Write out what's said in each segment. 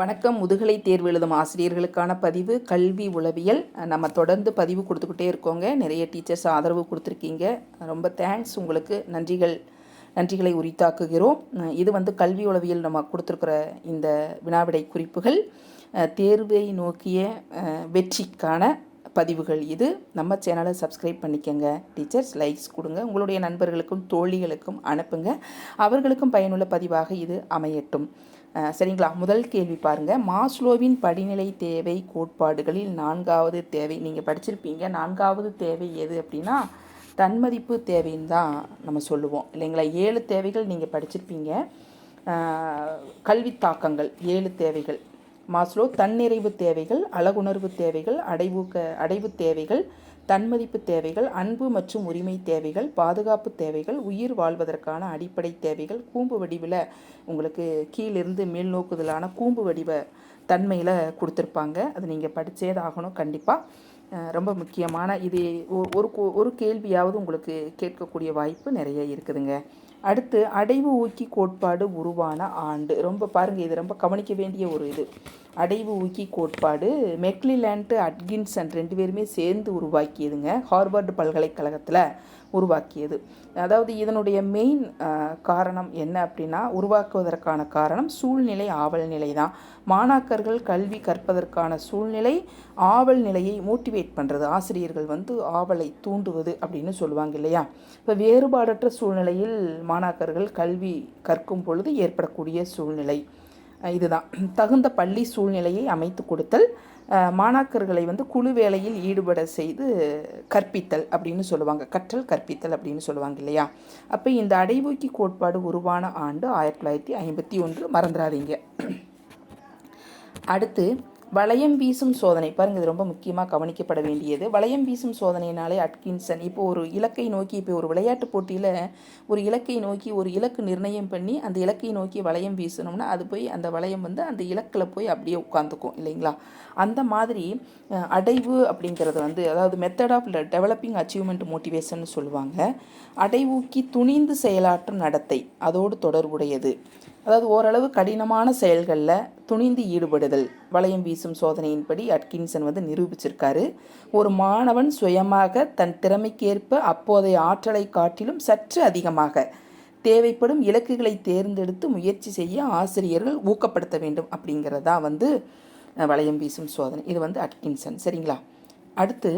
வணக்கம். முதுகலை தேர்வு எழுதும் ஆசிரியர்களுக்கான பதிவு கல்வி உளவியல். நம்ம தொடர்ந்து பதிவு கொடுத்துக்கிட்டே இருக்கோங்க. நிறைய டீச்சர்ஸ் ஆதரவு கொடுத்துருக்கீங்க. ரொம்ப தேங்க்ஸ். உங்களுக்கு நன்றிகளை உரித்தாக்குகிறோம். இது கல்வி உளவியல் நம்ம கொடுத்துருக்குற இந்த வினாவிடை குறிப்புகள் தேர்வை நோக்கிய வெற்றிக்கான பதிவுகள். இது நம்ம சேனலை சப்ஸ்கிரைப் பண்ணிக்கங்க. டீச்சர்ஸ் லைக்ஸ் கொடுங்க. உங்களுடைய நண்பர்களுக்கும் தோழிகளுக்கும் அனுப்புங்க. அவர்களுக்கும் பயனுள்ள பதிவாக இது அமையட்டும். சரிங்களா? முதல் கேள்வி பாருங்கள். மாஸ்லோவின் படிநிலை தேவை கோட்பாடுகளில் 4வது தேவை நீங்கள் படிச்சிருப்பீங்க. 4வது தேவை எது அப்படின்னா தன்மதிப்பு தேவைன்னு தான் நம்ம சொல்லுவோம் இல்லைங்களா? 7 தேவைகள் நீங்கள் படிச்சிருப்பீங்க. கல்வி தாக்கங்கள் 7 தேவைகள். மாஸ்லோ தன்னிறைவு தேவைகள், அழகுணர்வு தேவைகள், அடைவு தேவைகள், தன்மதிப்பு தேவைகள், அன்பு மற்றும் உரிமை தேவைகள், பாதுகாப்பு தேவைகள், உயிர் வாழ்வதற்கான அடிப்படை தேவைகள், கூம்பு வடிவில் உங்களுக்கு கீழிருந்து மேல் நோக்குதலான கூம்பு வடிவ தன்மையில் கொடுத்துருப்பாங்க. அது நீங்கள் படித்தேதாகணும் கண்டிப்பாக. ரொம்ப முக்கியமான இது ஒரு கேள்வியாவது உங்களுக்கு கேட்கக்கூடிய வாய்ப்பு நிறைய இருக்குதுங்க. அடுத்து அடைவு ஊக்கி கோட்பாடு உருவான ஆண்டு. ரொம்ப பாருங்கள், இது ரொம்ப கவனிக்க வேண்டிய ஒரு இது. அடைவு ஊக்கி கோட்பாடு மெக்லிலேண்ட் அட்கின்சன் 2 பேருமே சேர்ந்து உருவாக்கியதுங்க. ஹார்வர்டு பல்கலைக்கழகத்தில் உருவாக்கியது. அதாவது இதனுடைய மெயின் காரணம் என்ன அப்படின்னா, உருவாக்குவதற்கான காரணம் சூழ்நிலை ஆவல் நிலை தான். மாணாக்கர்கள் கல்வி கற்பதற்கான சூழ்நிலை ஆவல் நிலையை மோட்டிவேட் பண்ணுறது. ஆசிரியர்கள் ஆவலை தூண்டுவது அப்படின்னு சொல்லுவாங்க இல்லையா? இப்போ வேறுபாடற்ற சூழ்நிலையில் மாணாக்கர்கள் கல்வி கற்கும் பொழுது ஏற்படக்கூடிய சூழ்நிலை இதுதான். தகுந்த பள்ளி சூழ்நிலையை அமைத்து கொடுத்தல், மாணாக்கர்களை குழு வேலையில் ஈடுபட செய்து கற்பித்தல் அப்படின்னு சொல்லுவாங்க. கற்றல் கற்பித்தல் அப்படின்னு சொல்லுவாங்க இல்லையா? அப்போ இந்த அடைவூக்கி கோட்பாடு உருவான ஆண்டு 1951. மறந்துடாதீங்க. அடுத்து வளையம் வீசும் சோதனை. பாருங்கள், இது ரொம்ப முக்கியமாக கவனிக்கப்பட வேண்டியது. வளையம் வீசும் சோதனையினாலே அட்கின்சன் இப்போ ஒரு இலக்கை நோக்கி, இப்போ ஒரு விளையாட்டு போட்டியில் ஒரு இலக்கை நோக்கி ஒரு இலக்கு நிர்ணயம் பண்ணி அந்த இலக்கை நோக்கி வளையம் வீசணும்னா அது போய் அந்த வளையம் அந்த இலக்கில் போய் அப்படியே உட்காந்துக்கும் இல்லைங்களா? அந்த மாதிரி அடைவு அப்படிங்கிறது அதாவது method of developing achievement motivation சொல்லுவாங்க. அடைவூக்கி துணிந்து செயலாற்றும் நடத்தை அதோடு தொடர்புடையது. அதாவது ஓரளவு கடினமான செயல்களில் துணிந்து ஈடுபடுதல் வளையம் வீசும் சோதனையின்படி அட்கின்சன் நிரூபிச்சிருக்காரு. ஒரு மாணவன் சுயமாக தன் திறமைக்கேற்ப அப்போதைய ஆற்றலை காட்டிலும் சற்று அதிகமாக தேவைப்படும் இலக்குகளை தேர்ந்தெடுத்து முயற்சி செய்ய ஆசிரியர்கள் ஊக்கப்படுத்த வேண்டும் அப்படிங்கிறதா வளையம் வீசும் சோதனை. இது அட்கின்சன். சரிங்களா? அடுத்து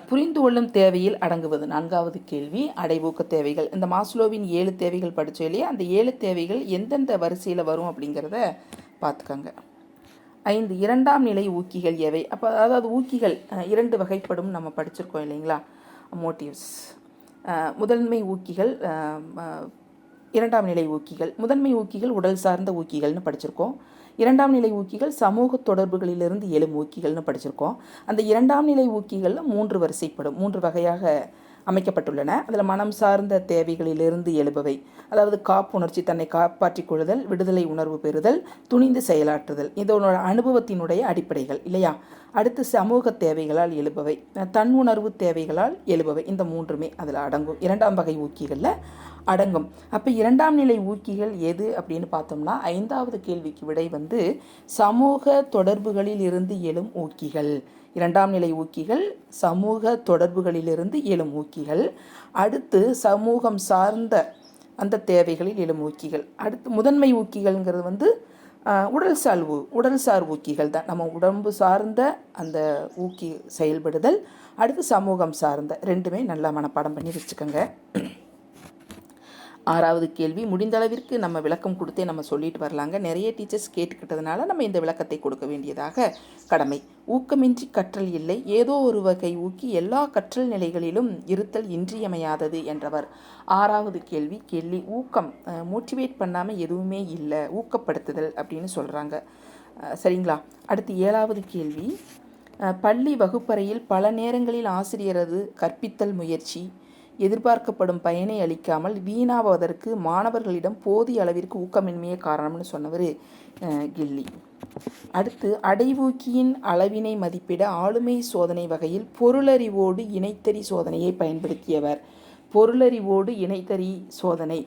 புரிந்து கொள்ளும் தேவையில் அடங்குவது 4வது கேள்வி. அடைவூக்க தேவைகள். இந்த மாஸ்லோவின் 7 தேவைகள் படித்தோம் இல்லையா? அந்த 7 தேவைகள் எந்தெந்த வரிசையில் வரும் அப்படிங்கிறத பார்த்துக்கோங்க. 5 2ஆம் நிலை ஊக்கிகள் எவை? அப்போ அதாவது ஊக்கிகள் 2 வகைப்படும் நம்ம படிச்சிருக்கோம் இல்லைங்களா? மோட்டிவ்ஸ். முதன்மை ஊக்கிகள், 2ஆம் நிலை ஊக்கிகள். முதன்மை ஊக்கிகள் உடல் சார்ந்த ஊக்கிகள்னு படிச்சிருக்கோம். 2ஆம் நிலை ஊக்கிகள் சமூக தொடர்புகளிலிருந்து எழும் ஊக்கிகள்னு படிச்சிருக்கோம். அந்த 2ஆம் நிலை ஊக்கிகளில் 3 வரிசைப்படும், 3 வகையாக அமைக்கப்பட்டுள்ளன. அதில் மனம் சார்ந்த தேவைகளிலிருந்து எழுபவை, அதாவது காப்புணர்ச்சி, தன்னை காப்பாற்றிக் கொள்ளுதல், விடுதலை உணர்வு பெறுதல், துணிந்து செயலாற்றுதல், இதனோட அனுபவத்தினுடைய அடிப்படைகள் இல்லையா? அடுத்து சமூக தேவைகளால் எழுபவை, தன் உணர்வு தேவைகளால் எழுபவை. இந்த 3மே அதில் அடங்கும், 2ஆம் வகை ஊக்கிகளில் அடங்கும். அப்போ 2ஆம் நிலை ஊக்கிகள் எது அப்படின்னு பார்த்தோம்னா 5வது கேள்விக்கு விடை சமூக தொடர்புகளில் இருந்து எழும் ஊக்கிகள். 2ஆம் நிலை ஊக்கிகள் சமூக தொடர்புகளிலிருந்து எழும் ஊக்கிகள். அடுத்து சமூகம் சார்ந்த அந்த தேவைகளில் எழும் ஊக்கிகள். அடுத்து முதன்மை ஊக்கிகள்ங்கிறது உடல்சார் ஊக்கிகள் தான். நம்ம உடம்பு சார்ந்த அந்த ஊக்கி செயல்படுதல். அடுத்து சமூகம் சார்ந்த 2மே நல்லா மனப்பாடம் பண்ணி வச்சுக்கோங்க. 6வது கேள்வி. முடிந்தளவிற்கு நம்ம விளக்கம் கொடுத்தே நம்ம சொல்லிட்டு வரலாங்க. நிறைய டீச்சர்ஸ் கேட்டுக்கிட்டதுனால நம்ம இந்த விளக்கத்தை கொடுக்க வேண்டியதாக கடமை. ஊக்கமின்றி கற்றல் இல்லை. ஏதோ ஒரு வகை ஊக்கி எல்லா கற்றல் நிலைகளிலும் இருத்தல் இன்றியமையாதது என்றவர். 6வது கேள்வி. ஊக்கம் மோட்டிவேட் பண்ணாமல் எதுவுமே இல்லை, ஊக்கப்படுத்துதல் அப்படின்னு சொல்கிறாங்க. சரிங்களா? அடுத்து 7வது கேள்வி. பள்ளி வகுப்பறையில் பல நேரங்களில் ஆசிரியரது கற்பித்தல் முயற்சி எதிர்பார்க்கப்படும் பயனை அளிக்காமல் வீணாவதற்கு மாணவர்களிடம் போதிய அளவிற்கு ஊக்கமின்மையே காரணம்னு சொன்னவர் கில்லி. அடுத்து அடைவூக்கியின் அளவினை மதிப்பிட ஆளுமை சோதனை வகையில் பொருளறிவோடு இணைத்தறி சோதனையை பயன்படுத்தியவர். பொருளறிவோடு இணைத்தறி சோதனை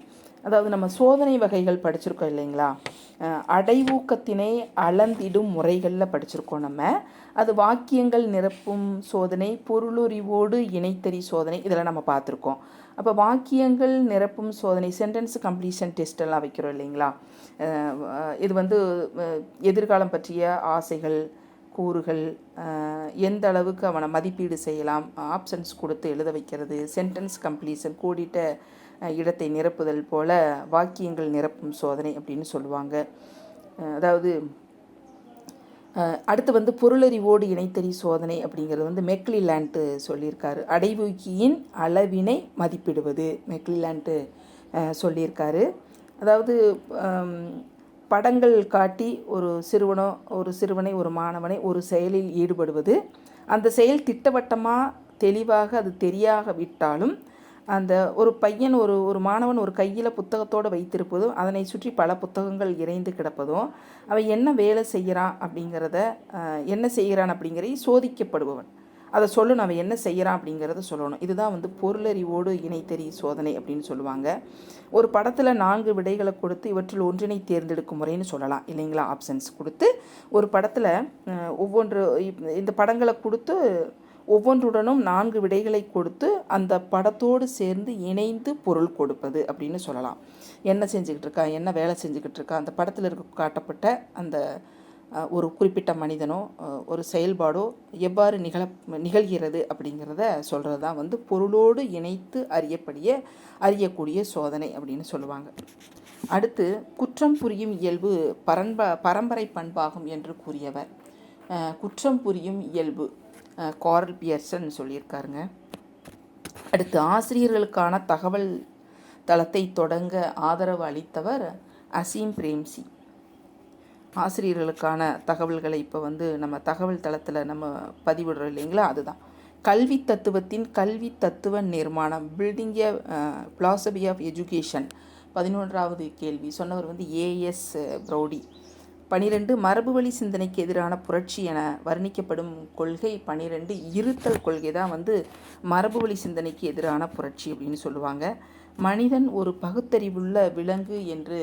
அதாவது நம்ம சோதனை வகைகள் படிச்சிருக்கோம் இல்லைங்களா, அடைவூக்கத்தினை அளந்திடும் முறைகளில் படிச்சிருக்கோம் நம்ம. அது வாக்கியங்கள் நிரப்பும் சோதனை, பொருளுறிவோடு இணைத்தறி சோதனை, இதெல்லாம் நம்ம பார்த்துருக்கோம். அப்போ வாக்கியங்கள் நிரப்பும் சோதனை, சென்டென்ஸ் கம்ப்ளீஷன் டெஸ்ட் எல்லாம் வைக்கிறோம் இல்லைங்களா. இது வந்து எதிர்காலம் பற்றிய ஆசைகள், கூறுகள், எந்த அளவுக்கு அவனை மதிப்பீடு செய்யலாம், ஆப்ஷன்ஸ் கொடுத்து எழுத வைக்கிறது, சென்டென்ஸ் கம்ப்ளீஷன், கோடிட்ட இடத்தை நிரப்புதல் போல வாக்கியங்கள் நிரப்பும் சோதனை அப்படின்னு சொல்லுவாங்க. அதாவது அடுத்து வந்து பொருளறிவோடு இணைத்தறி சோதனை அப்படிங்கிறது வந்து மெக்லிலாண்டு சொல்லியிருக்காரு. அடைவூக்கியின் அளவினை மதிப்பிடுவது மெக்லிலாண்டு சொல்லியிருக்காரு. அதாவது படங்கள் காட்டி ஒரு சிறுவனை ஒரு மாணவனை ஒரு செயலில் ஈடுபடுவது, அந்த செயல் திட்டவட்டமாக தெளிவாக அது தெரியாக விட்டாலும் அந்த ஒரு பையன் ஒரு மாணவன் ஒரு கையில் புத்தகத்தோடு வைத்திருப்பதும் அதனை சுற்றி பல புத்தகங்கள் இறைந்து கிடப்பதும் அவன் என்ன வேலை செய்கிறான் அப்படிங்கிறதை சோதிக்கப்படுபவன் அதை சொல்லணும், அவன் என்ன செய்கிறான் அப்படிங்கிறத சொல்லணும். இதுதான் வந்து பொருளறிவோடு இணைத்தறி சோதனை அப்படின்னு சொல்லுவாங்க. ஒரு படத்தில் 4 விடைகளை கொடுத்து இவற்றில் ஒன்றினை தேர்ந்தெடுக்கும் முறைன்னு சொல்லலாம் இல்லைங்களா. ஆப்ஷன்ஸ் கொடுத்து ஒரு படத்தில் இந்த படங்களை கொடுத்து ஒவ்வொன்றுடனும் 4 விடைகளை கொடுத்து அந்த படத்தோடு சேர்ந்து இணைந்து பொருள் கொடுப்பது அப்படின்னு சொல்லலாம். என்ன செஞ்சுக்கிட்டு இருக்கா, என்ன வேலை செஞ்சுக்கிட்டு இருக்கா, அந்த படத்தில் இருக்க காட்டப்பட்ட அந்த ஒரு குறிப்பிட்ட மனிதனோ ஒரு செயல்பாடோ எவ்வாறு நிகழ்கிறது அப்படிங்கிறத சொல்கிறது தான் வந்து பொருளோடு இணைத்து அறியக்கூடிய சோதனை அப்படின்னு சொல்லுவாங்க. அடுத்து குற்றம் புரியும் இயல்பு பரம்பரை பண்பாகும் என்று கூறியவர். குற்றம் புரியும் இயல்பு கார்ல் பியர்சன் சொல்லியிருக்காருங்க. அடுத்து ஆசிரியர்களுக்கான தகவல் தளத்தை தொடங்க ஆதரவு அளித்தவர் அசீம் பிரேம்சி. ஆசிரியர்களுக்கான தகவல்களை இப்போ வந்து நம்ம தகவல் தளத்தில் நம்ம பதிவிடுறோம் இல்லைங்களா, அதுதான். கல்வி தத்துவத்தின் கல்வி தத்துவ நிர்மாணம், building a philosophy of education, 11வது கேள்வி சொன்னவர் வந்து ஏஎஸ் ப்ரௌடி. 12 மரபு வழி சிந்தனைக்கு எதிரான புரட்சி என வர்ணிக்கப்படும் கொள்கை 12 இருத்தல் கொள்கை தான் வந்து மரபு வழி சிந்தனைக்கு எதிரான புரட்சி அப்படின்னு சொல்லுவாங்க. மனிதன் ஒரு பகுத்தறிவுள்ள விலங்கு என்று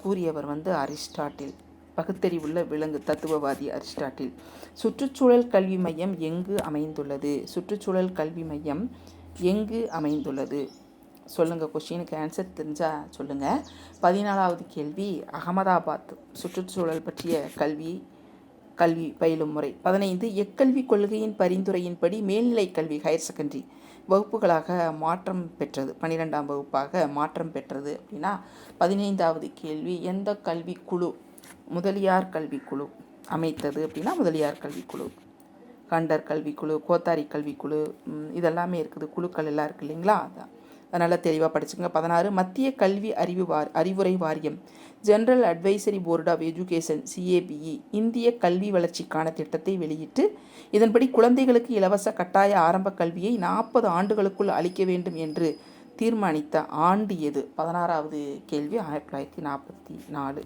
கூறியவர் வந்து அரிஸ்டாட்டில். பகுத்தறிவுள்ள விலங்கு தத்துவவாதி அரிஸ்டாட்டில். சுற்றுச்சூழல் கல்வி மையம் எங்கு அமைந்துள்ளது? சுற்றுச்சூழல் கல்வி மையம் எங்கு அமைந்துள்ளது சொல்லுங்கள். கொஸ்டினுக்கு ஆன்சர் தெரிஞ்சால் சொல்லுங்கள். 14வது கேள்வி அகமதாபாத் சுற்றுச்சூழல் பற்றிய கல்வி பயிலும் முறை. 15 எக்கல்வி கொள்கையின் பரிந்துரையின்படி மேல்நிலை கல்வி ஹையர் செகண்டரி வகுப்புகளாக மாற்றம் பெற்றது, 12ஆம் வகுப்பாக மாற்றம் பெற்றது அப்படின்னா. 15வது கேள்வி எந்த கல்விக்குழு முதலியார் கல்விக்குழு அமைத்தது அப்படின்னா முதலியார் கல்விக்குழு. கண்டர் கல்விக்குழு, கோத்தாரி கல்விக்குழு, இதெல்லாமே இருக்குது, குழுக்கள் எல்லாம் இருக்குது இல்லைங்களா, அதான் அதனால் தெளிவாக படிச்சுங்க. 16 மத்திய கல்வி அறிவுரை வாரியம் general advisory board of education CABE இந்திய கல்வி வளர்ச்சிக்கான திட்டத்தை வெளியிட்டு இதன்படி குழந்தைகளுக்கு இலவச கட்டாய ஆரம்ப கல்வியை 40 ஆண்டுகளுக்குள் அளிக்க வேண்டும் என்று தீர்மானித்த ஆண்டு எது? 16வது கேள்வி 1944, 40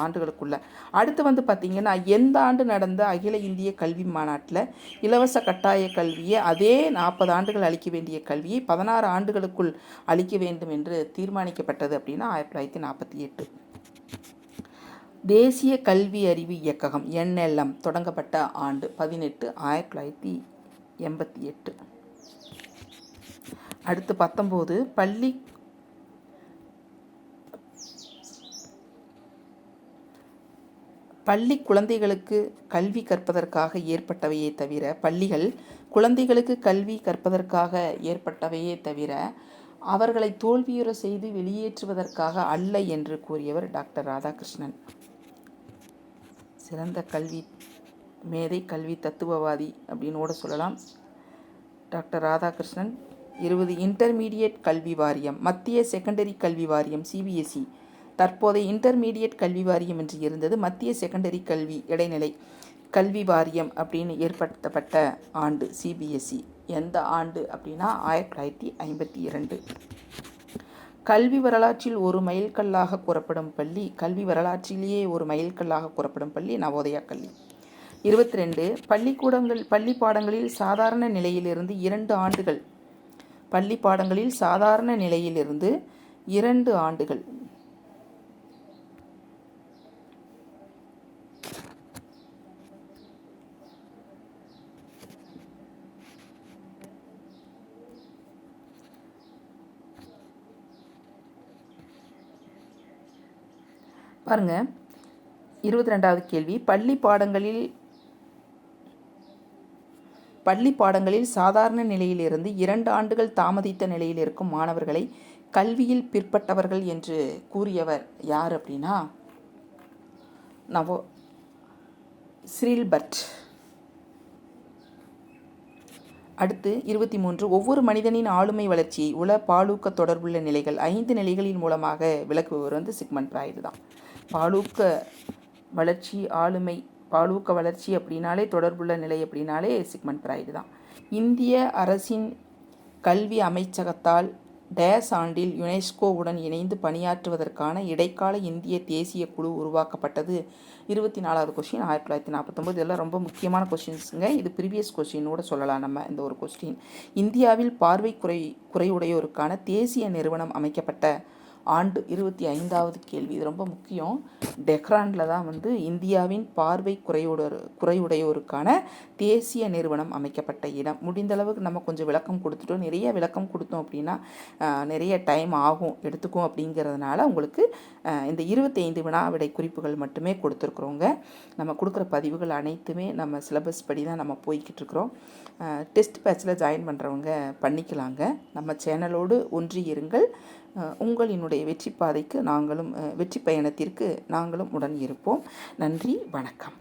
ஆண்டுகளுக்குள்ள. அடுத்து வந்து பார்த்திங்கன்னா எந்த ஆண்டு நடந்த அகில இந்திய கல்வி மாநாட்டில் இலவச கட்டாய கல்வியை அதே 40 ஆண்டுகள் அளிக்க வேண்டிய கல்வியை 16 ஆண்டுகளுக்குள் அளிக்க வேண்டும் என்று தீர்மானிக்கப்பட்டது அப்படின்னா 1948. தேசிய கல்வி அறிவு இயக்ககம் NLM தொடங்கப்பட்ட ஆண்டு 18 1988. அடுத்து 19 பள்ளி குழந்தைகளுக்கு கல்வி கற்பதற்காக ஏற்பட்டவையே தவிர பள்ளிகள் குழந்தைகளுக்கு கல்வி கற்பதற்காக ஏற்பட்டவையே தவிர அவர்களை தோல்வியுற செய்து வெளியேற்றுவதற்காக அல்ல என்று கூறியவர் டாக்டர் ராதாகிருஷ்ணன். சிறந்த கல்வி மேதை, கல்வி தத்துவவாதி அப்படின்னு கூட சொல்லலாம் டாக்டர் ராதாகிருஷ்ணன். 20 இன்டர்மீடியட் கல்வி வாரியம் மத்திய செகண்டரி கல்வி வாரியம் CBSE தற்போதைய இன்டர்மீடியட் கல்வி வாரியம் என்று இருந்தது. மத்திய செகண்டரி கல்வி இடைநிலை கல்வி வாரியம் அப்படின்னு ஏற்படுத்தப்பட்ட ஆண்டு CBSE எந்த ஆண்டு அப்படின்னா 1952. கல்வி வரலாற்றில் ஒரு மைல்கல்லாக கூறப்படும் பள்ளி, கல்வி வரலாற்றிலேயே ஒரு மைல்கல்லாக கூறப்படும் பள்ளி நவோதயா கல்வி. 22 பள்ளி பாடங்களில் சாதாரண நிலையிலிருந்து 2 ஆண்டுகள் பள்ளி பாடங்களில் சாதாரண நிலையிலிருந்து 2 ஆண்டுகள். பாருங்க, 22வது கேள்வி. பள்ளி பாடங்களில் சாதாரண நிலையிலிருந்து 2 ஆண்டுகள் தாமதித்த நிலையில் இருக்கும் மாணவர்களை கல்வியில் பிற்பட்டவர்கள் என்று கூறியவர் யார் அப்படின்னா சிரில்பர்ட். அடுத்து 23. ஒவ்வொரு மனிதனின் ஆளுமை வளர்ச்சியை பாலூக்க தொடர்புள்ள நிலைகள் 5 நிலைகளின் மூலமாக விளக்குபவர் சிக்மண்ட் ஃப்ராய்டு தான். பாலூக்க வளர்ச்சி அப்படின்னாலே, தொடர்புள்ள நிலை அப்படின்னாலே சிக்மண்ட் ஃப்ராய்டு தான். இந்திய அரசின் கல்வி அமைச்சகத்தால் டேஸ் ஆண்டில் யுனெஸ்கோவுடன் இணைந்து பணியாற்றுவதற்கான இடைக்கால இந்திய தேசிய குழு உருவாக்கப்பட்டது. 24வது கொஸ்டின் 1949. இதெல்லாம் ரொம்ப முக்கியமான கொஸ்டின்ஸுங்க. இது ப்ரீவியஸ் கொஸ்டினோட சொல்லலாம் நம்ம இந்த ஒரு கொஸ்டின். இந்தியாவில் பார்வை குறையுடையோருக்கான தேசிய நிறுவனம் அமைக்கப்பட்ட ஆண்டு. 25வது கேள்வி. இது ரொம்ப முக்கியம். டெஹ்ரானில் தான் இந்தியாவின் பார்வை குறையுடையோருக்கான தேசிய நிறுவனம் அமைக்கப்பட்ட இடம். முடிந்த அளவுக்கு நம்ம கொஞ்சம் விளக்கம் கொடுத்துட்டோம். நிறைய விளக்கம் கொடுத்தோம் அப்படின்னா நிறைய டைம் எடுத்துக்கும் அப்படிங்கிறதுனால உங்களுக்கு இந்த 25 வினாவிடை குறிப்புகள் மட்டுமே கொடுத்துருக்குறோங்க. நம்ம கொடுக்குற பதிவுகள் அனைத்துமே நம்ம சிலபஸ் படி தான் நம்ம போய்கிட்டு இருக்கிறோம். டெஸ்ட் பேட்சில் ஜாயின் பண்ணுறவங்க பண்ணிக்கலாங்க. நம்ம சேனலோடு ஒன்றி இருங்கள். உங்களினுடைய வெற்றி பாதைக்கு வெற்றி பயணத்திற்கு நாங்களும் உடன் இருப்போம். நன்றி, வணக்கம்.